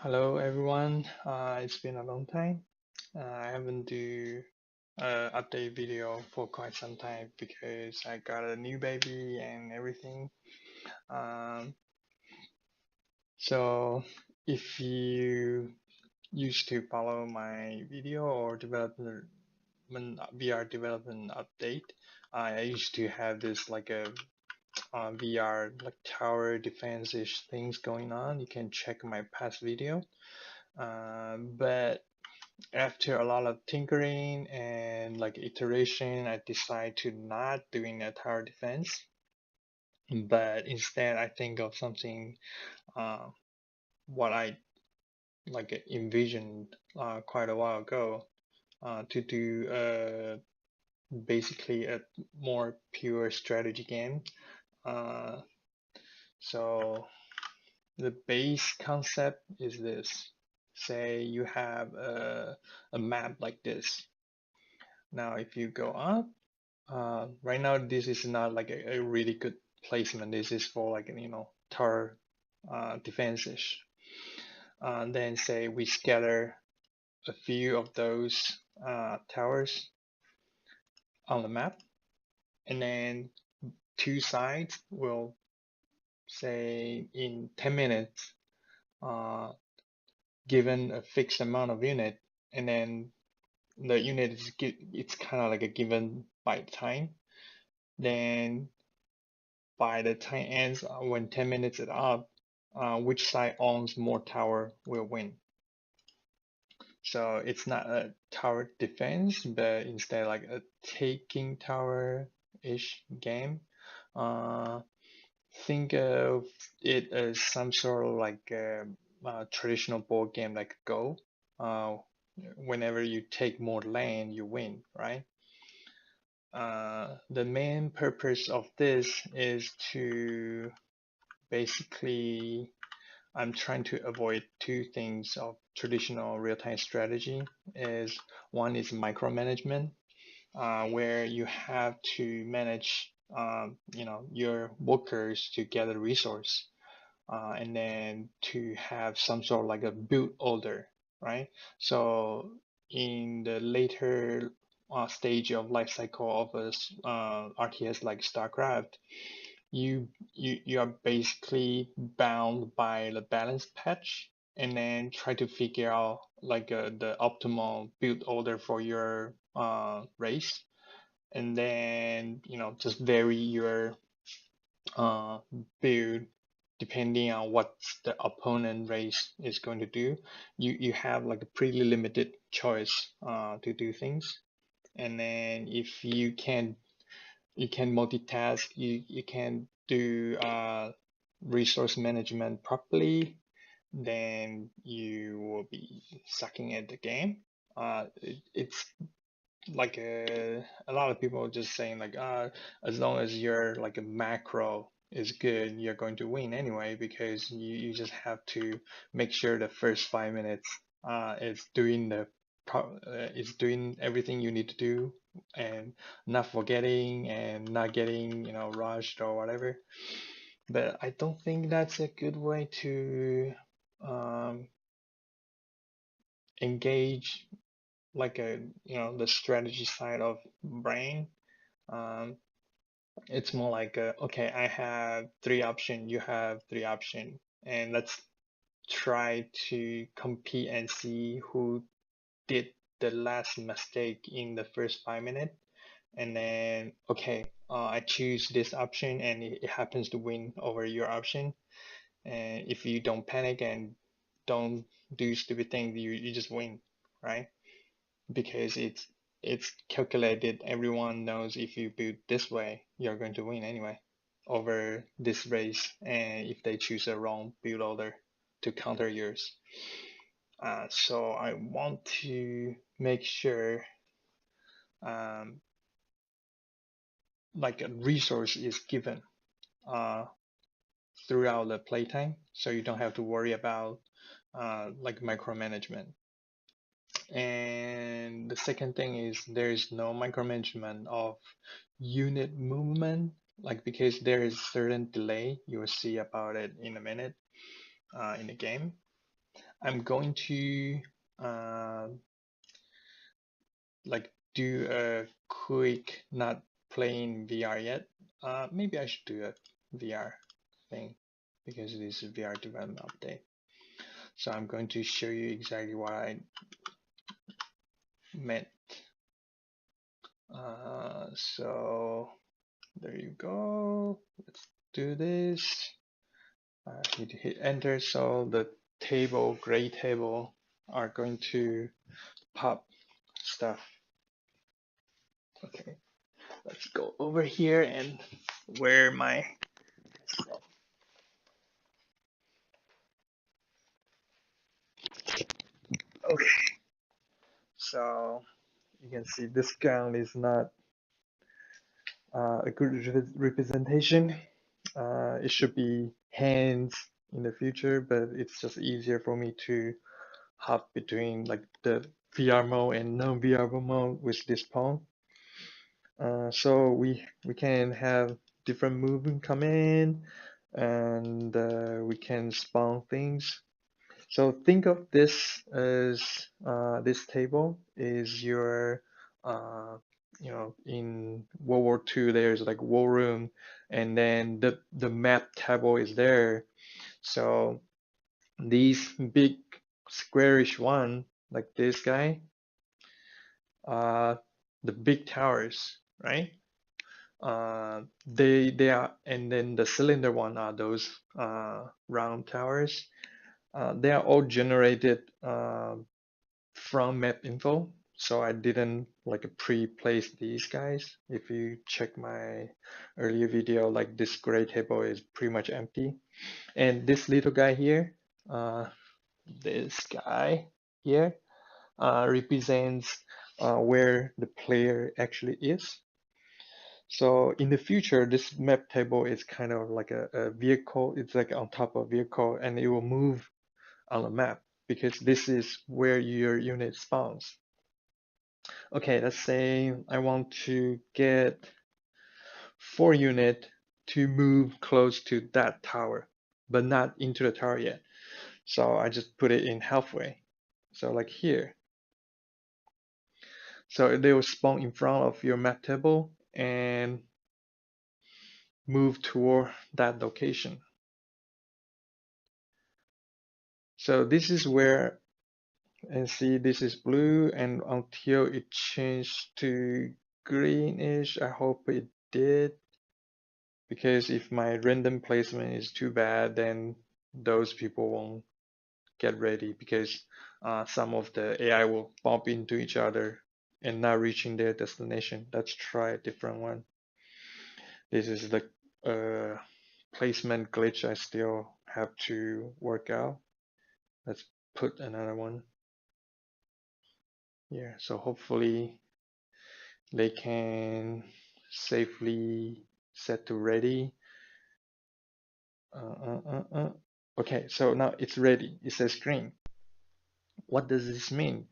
Hello everyone. It's been a long time. I haven't do update video for quite some time because I got a new baby and everything. Um, so if you used to follow my video or development VR development update, I used to have this like a VR like tower defense-ish things going on. You can check my past video. But after a lot of tinkering and like iteration, I decided to not doing a tower defense, but instead I think of something uh, what I like envisioned quite a while ago to do basically a more pure strategy game. Uh, so the base concept is this. Say you have a map like this. Now, if you go up, right now this is not like a really good placement. This is for like tower defenses. Then say we scatter a few of those towers on the map, and then two sides will say in 10 minutes, uh, given a fixed amount of unit, and then the unit is it's kind of like a given by time. Then by the time ends, when 10 minutes is up, which side owns more tower will win. So it's not a tower defense, but instead like a taking tower-ish game. Uh, think of it as some sort of like a traditional board game like Go. Uh, Whenever you take more land, you win, right? The main purpose of this is to basically I'm trying to avoid two things of traditional real-time strategy is one is micromanagement, where you have to manage your workers to gather resource, and then to have some sort of like a build order, right? So in the later stage of life cycle of a RTS like StarCraft, you are basically bound by the balance patch and then try to figure out like the optimal build order for your race, and then just vary your uh, build depending on what the opponent race is going to do. You have like a pretty limited choice to do things, and then if you can multitask, you can do resource management properly, then you will be sucking at the game. It's like a lot of people are just saying like as long as your like a macro is good, you're going to win anyway because you just have to make sure the first 5 minutes is doing is doing everything you need to do and not forgetting and not getting rushed or whatever. But I don't think that's a good way to um, engage like the strategy side of brain. um, it's more like okay, I have three options, you have three options, and let's try to compete and see who did the last mistake in the first 5 minutes. And then okay, I choose this option and it happens to win over your option. And if you don't panic and don't do stupid things, you just win, right? Because it's calculated. Everyone knows if you build this way, you're going to win anyway over this race. And if they choose a wrong build order to counter yours, so I want to make sure um, like a resource is given uh, throughout the playtime, so you don't have to worry about like micromanagement. And the second thing is there is no micromanagement of unit movement, like because there is certain delay. You will see about it in a minute in the game. I'm going to like do a quick, not playing VR yet. Maybe I should do a VR thing because it is a VR development update. So I'm going to show you exactly what I meant. So there you go. Let's do this. I need to hit enter. So the table, gray table, are going to pop stuff. Okay, let's go over here and where my okay. So you can see this ground is not a good representation. It should be hands in the future, but it's just easier for me to hop between like the VR mode and non-VR mode with this pawn. So we can have different movement come in, and we can spawn things. So think of this as this table is your in World War II there's like war room, and then the map table is there. So these big squarish one like this guy, uh, the big towers, right? They are, and then the cylinder one are those round towers. They are all generated from map info, so I didn't like pre-place these guys. If you check my earlier video, like this gray table is pretty much empty, and this little guy here, this guy here, represents where the player actually is. So in the future, this map table is kind of like a vehicle. It's like on top of vehicle, and it will move on the map because this is where your unit spawns. Okay, let's say I want to get 4 unit to move close to that tower, but not into the tower yet. So I just put it in halfway. So like here. So they will spawn in front of your map table and move toward that location. So this is where, and see this is blue, and until it changed to greenish, I hope it did, because if my random placement is too bad, then those people won't get ready, because some of the AI will bump into each other and not reaching their destination. Let's try a different one. This is the placement glitch I still have to work out. Let's put another one here. So hopefully they can safely set to ready. Okay, so now it's ready. It says green. What does this mean?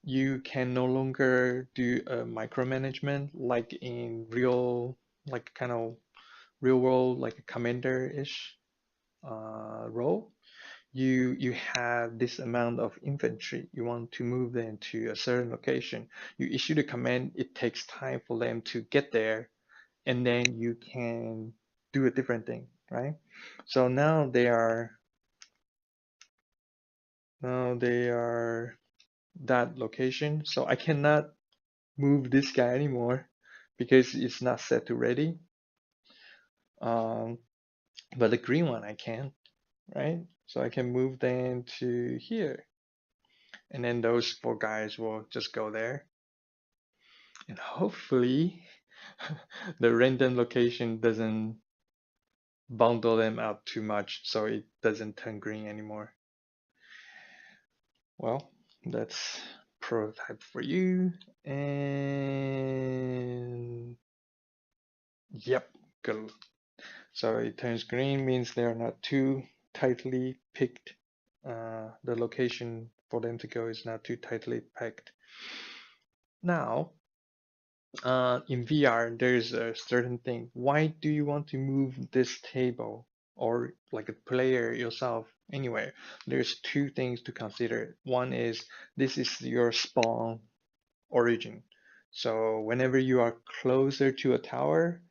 You can no longer do a micromanagement like in real, like kind of real world, like a commander-ish role. You have this amount of infantry. You want to move them to a certain location. You issue the command. It takes time for them to get there, and then you can do a different thing, right? So now they are that location. So I cannot move this guy anymore because it's not set to ready. Um, but the green one I can, right? So I can move them to here, and then those 4 guys will just go there, and hopefully the random location doesn't bundle them out too much, so it doesn't turn green anymore. Well, that's prototype for you, and yep, good. So it turns green means they're not too tightly picked. The location for them to go is not too tightly packed. Now, in VR, there's a certain thing. Why do you want to move this table, or like a player yourself Anyway, there's two things to consider. One is this is your spawn origin. So whenever you are closer to a tower,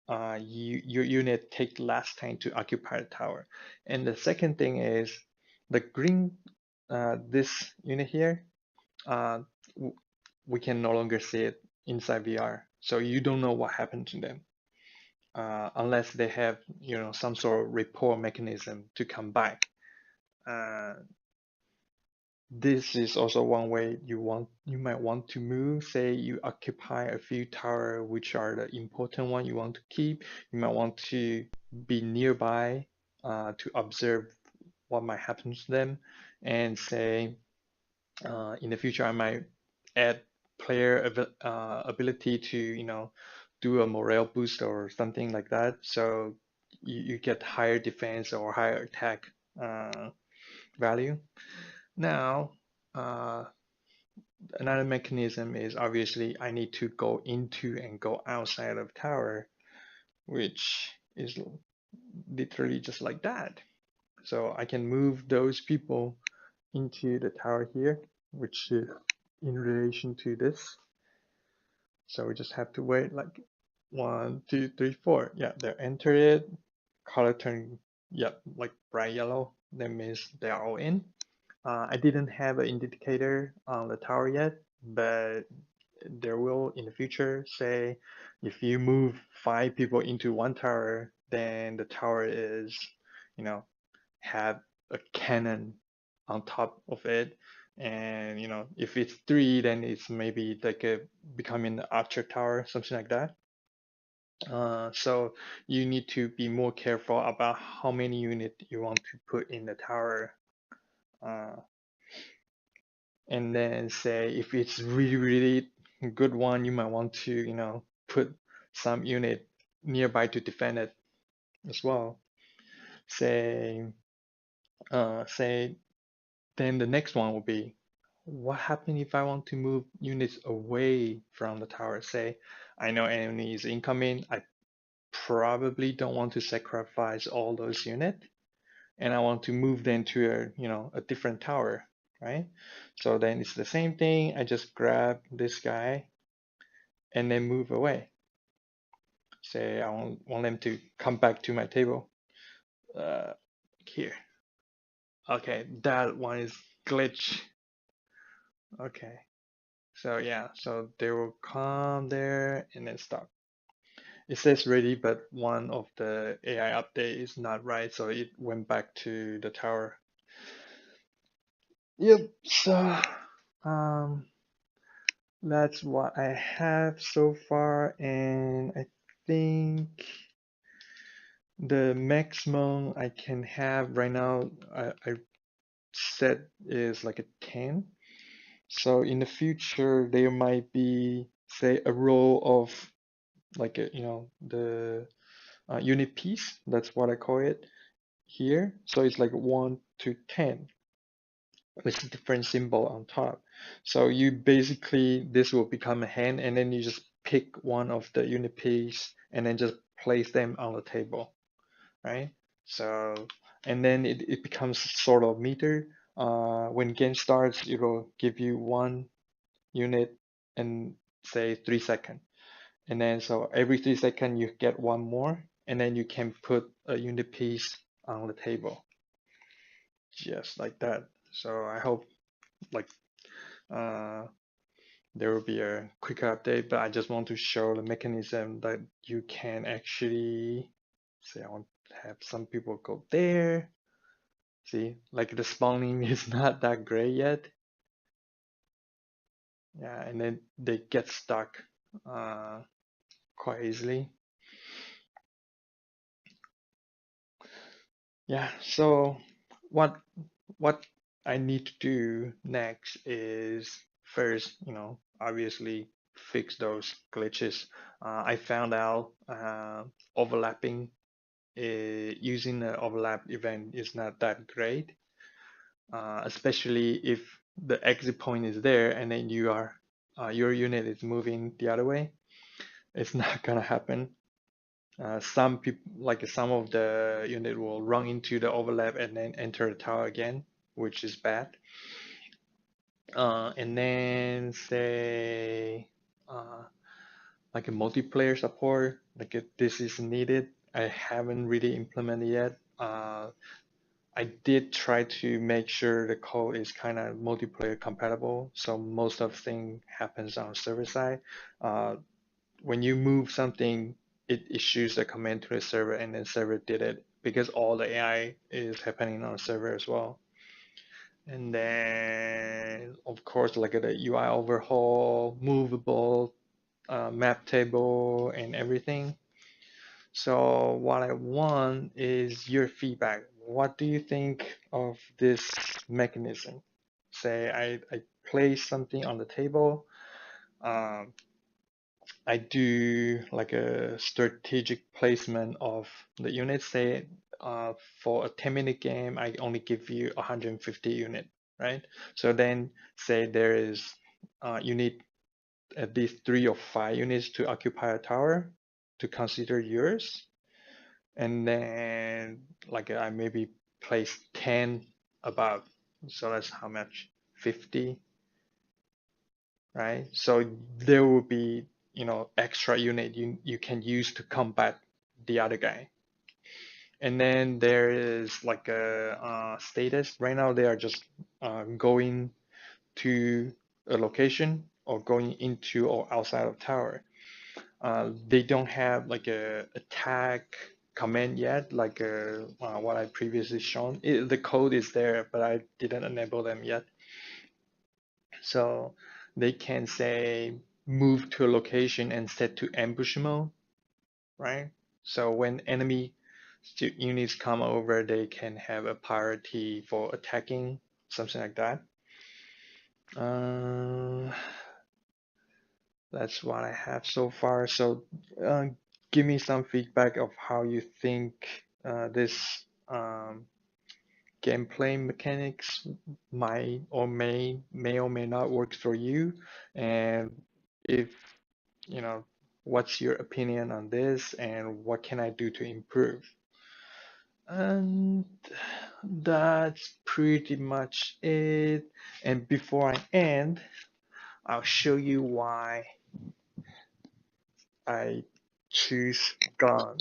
your unit take less time to occupy the tower. And the second thing is the green, this unit here, uh, we can no longer see it inside VR. So you don't know what happened to them unless they have, some sort of report mechanism to come back. Uh, this is also one way you might want to move. Say you occupy a few tower which are the important one you want to keep. You might want to be nearby to observe what might happen to them, and say in the future I might add player ability to do a morale boost or something like that. So you get higher defense or higher attack value. Now, uh, another mechanism is obviously I need to go into and go outside of tower, which is literally just like that. So I can move those people into the tower here, which is in relation to this. So we just have to wait like 1, 2, 3, 4. Yeah, they're entered it. Color turn, yep, like bright yellow. That means they are all in. I didn't have an indicator on the tower yet, but there will in the future. Say if you move 5 people into one tower, then the tower is, you know, have a cannon on top of it. And if it's three, then it's maybe like a becoming the archer tower, something like that. So you need to be more careful about how many units you want to put in the tower. Uh, and then say if it's really really good one, you might want to put some unit nearby to defend it as well. Say then the next one will be, what happens if I want to move units away from the tower? Say I know enemy is incoming, I probably don't want to sacrifice all those units, and I want to move them to a different tower, right? So then it's the same thing. I just grab this guy and then move away. Say I want them to come back to my table. Uh, Here. Okay, that one is glitch. Okay. So yeah, so they will come there and then stop. It says ready, but one of the AI update is not right, so it went back to the tower. Yep. So um, that's what I have so far, and I think the maximum I can have right now, I set is like a 10. So in the future, there might be, say, a row of like the unit piece. That's what I call it here. So it's like 1 to 10 with different symbol on top. So you basically, this will become a hand, and then you just pick one of the unit piece and then just place them on the table, right? So, and then it becomes sort of meter. When game starts, it will give you one unit and say 3 seconds. And then so every 3 seconds you get one more, and then you can put a unit piece on the table, just like that. So I hope like uh, there will be a quicker update, but I just want to show the mechanism that you can actually say I want to have some people go there. See, like the spawning is not that great yet. Yeah, and then they get stuck quite easily. Yeah, so what what I need to do next is first, obviously fix those glitches. I found out overlapping using the overlap event is not that great, especially if the exit point is there and then your unit is moving the other way. It's not gonna happen. Some people, like some of the unit will run into the overlap and then enter the tower again, which is bad. And then say like a multiplayer support, like if this is needed. I haven't really implemented yet. I did try to make sure the code is kind of multiplayer compatible, so most of thing happens on server side. Uh, when you move something, it issues a command to the server, and then server did it because all the AI is happening on the server as well. And then, of course, like the UI overhaul, movable map table, and everything. So what I want is your feedback. What do you think of this mechanism? Say I place something on the table. Um, I do like a strategic placement of the units. Say for a 10-minute game, I only give you 150 unit, right? So then say there is you need at least 3 or 5 units to occupy a tower to consider yours. And then like I maybe place 10 above. So that's how much? 50, right? So there will be, extra unit you can use to combat the other guy. And then there is like a status. Right now they are just going to a location or going into or outside of tower. They don't have like a attack command yet, like what I previously shown. The code is there, but I didn't enable them yet. So they can say move to a location and set to ambush mode, right? So when enemy units come over, they can have a priority for attacking, something like that. Uh, That's what I have so far. So, give me some feedback of how you think this gameplay mechanics might or may not work for you, and if you know, what's your opinion on this, and what can I do to improve? And that's pretty much it. And before I end, I'll show you why I choose gun.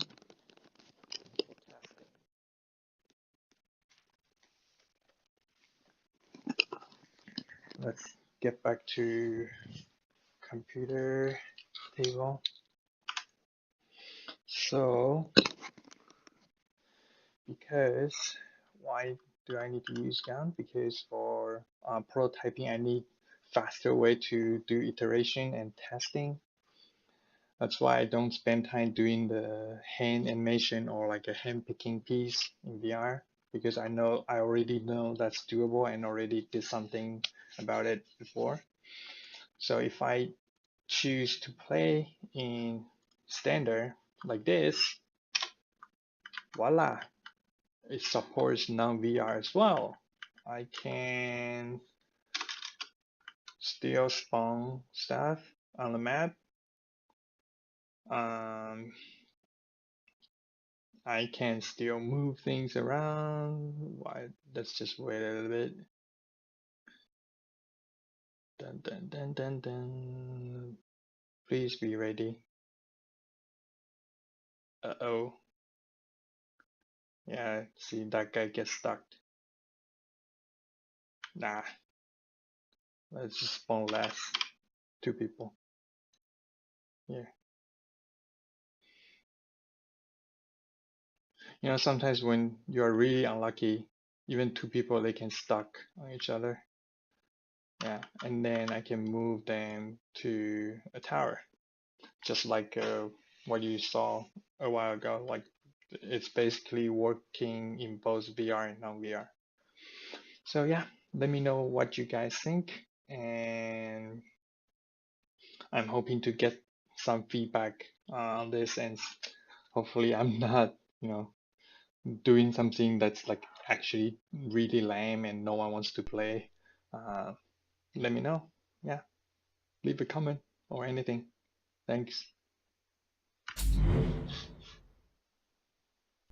Let's get back to computer table. So, because why do I need to use gun? Because for prototyping, I need faster way to do iteration and testing. That's why I don't spend time doing the hand animation or like a hand picking piece in VR because I already know that's doable and already did something about it before. So if I choose to play in standard like this, voila, it supports non-VR as well. I can still spawn stuff on the map. Um, I can still move things around. Why? Let's just wait a little bit. Dun dun dun dun dun. Please be ready. Uh-oh. Yeah, see that guy gets stuck. Nah, let's just spawn less. 2 people. Yeah. Sometimes when you're really unlucky, even 2 people they can stuck on each other. Yeah, and then I can move them to a tower, just like what you saw a while ago. Like it's basically working in both VR and non-VR. So yeah, let me know what you guys think, and I'm hoping to get some feedback on this, and hopefully I'm not, doing something that's like actually really lame and no one wants to play. Let me know. Yeah, leave a comment or anything. Thanks.